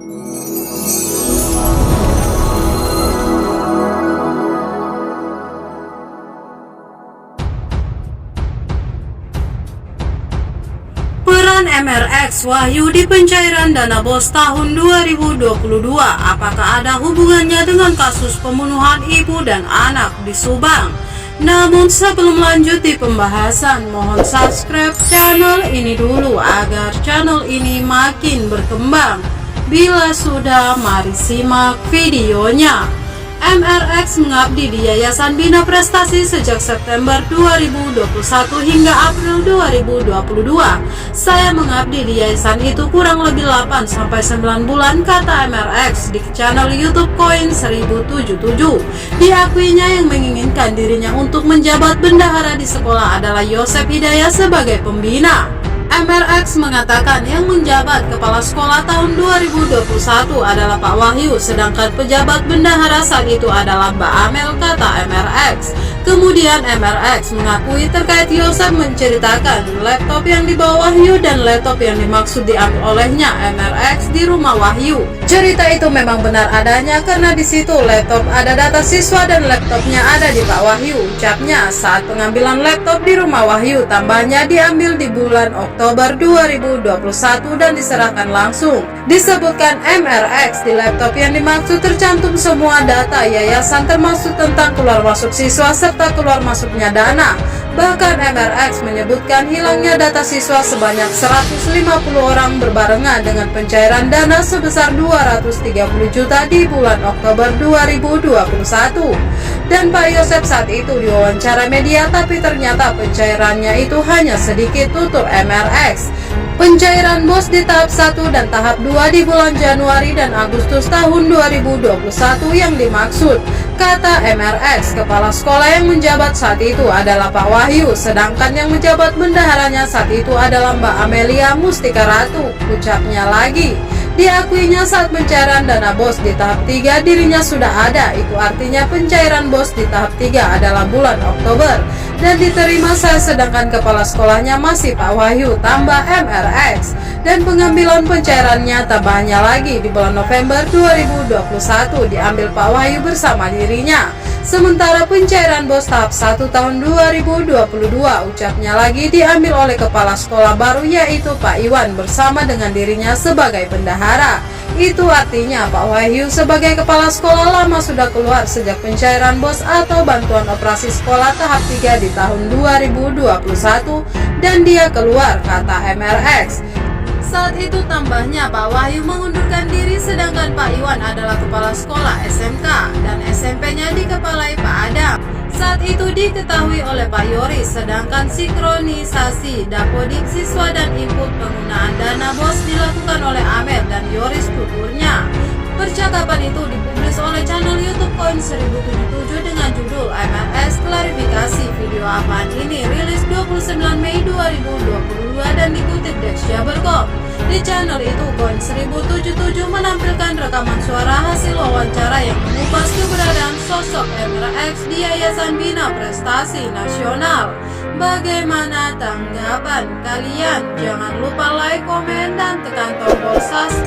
Peran MRX Wahyu di pencairan dana BOS tahun 2022, apakah ada hubungannya dengan kasus pembunuhan ibu dan anak di Subang? Namun sebelum lanjut di pembahasan, mohon subscribe channel ini dulu agar channel ini makin berkembang. Bila sudah, mari simak videonya. MRX mengabdi di Yayasan Bina Prestasi sejak September 2021 hingga April 2022. Saya mengabdi di yayasan itu kurang lebih 8-9 bulan, kata MRX di channel YouTube Koin 1077. Diakuinya yang menginginkan dirinya untuk menjabat bendahara di sekolah adalah Yosep Hidayah sebagai pembina. MRX mengatakan yang menjabat kepala sekolah tahun 2021 adalah Pak Wahyu, sedangkan pejabat bendahara saat itu adalah Mbak Amel, kata MRX. Kemudian MRX mengakui terkait Yosep menceritakan laptop yang dibawa Wahyu dan laptop yang dimaksud diambil olehnya MRX di rumah Wahyu. Cerita itu memang benar adanya karena di situ laptop ada data siswa dan laptopnya ada di Pak Wahyu, ucapnya. Saat pengambilan laptop di rumah Wahyu, tambahnya diambil di bulan Oktober 2021 dan diserahkan langsung. Disebutkan MRX di laptop yang dimaksud tercantum semua data yayasan termasuk tentang keluar masuk siswa serta keluar masuknya dana. Bahkan MRX menyebutkan hilangnya data siswa sebanyak 150 orang berbarengan dengan pencairan dana sebesar 230 juta di bulan Oktober 2021. Dan Pak Yosep saat itu diwawancara media, tapi ternyata pencairannya itu hanya sedikit, tutur MRX. Pencairan BOS di tahap 1 dan tahap 2 di bulan Januari dan Agustus tahun 2021 yang dimaksud, kata MRX. Kepala sekolah yang menjabat saat itu adalah Pak Wahyu, sedangkan yang menjabat bendaharanya saat itu adalah Mbak Amelia Mustika Ratu, ucapnya lagi. Diakuinya saat pencairan dana BOS di tahap 3 dirinya sudah ada, itu artinya pencairan BOS di tahap 3 adalah bulan Oktober dan diterima saya, sedangkan kepala sekolahnya masih Pak Wahyu, tambah MRX. Dan pengambilan pencairannya tambahnya lagi di bulan November 2021 diambil Pak Wahyu bersama dirinya. Sementara pencairan BOS tahap 1 tahun 2022, ucapnya lagi, diambil oleh kepala sekolah baru yaitu Pak Iwan bersama dengan dirinya sebagai bendahara. Itu artinya Pak Wahyu sebagai kepala sekolah lama sudah keluar sejak pencairan BOS atau bantuan operasi sekolah tahap 3 di tahun 2021 dan dia keluar, kata MRX. Saat itu tambahnya Pak Wahyu mengundurkan diri, sedangkan Pak Iwan adalah kepala sekolah SMK dan SMP-nya dikepalai Pak Adam. Saat itu diketahui oleh Pak Yoris, sedangkan sinkronisasi dapodik siswa dan input penggunaan dana BOS dilakukan oleh Amel dan Yoris, tuturnya. Percakapan itu dipublis oleh channel YouTube Koin 1077 dengan judul MRX klarifikasi video apaan ini, rilis 29 Mei 2022 dan dikutip Dex Jabercom. Di channel itu Koin 1077 menampilkan rekaman suara hasil wawancara yang mengupas keberadaan sosok MRX di Yayasan Bina Prestasi Nasional. Bagaimana tanggapan kalian? Jangan lupa like, komen, dan tekan tombol subscribe.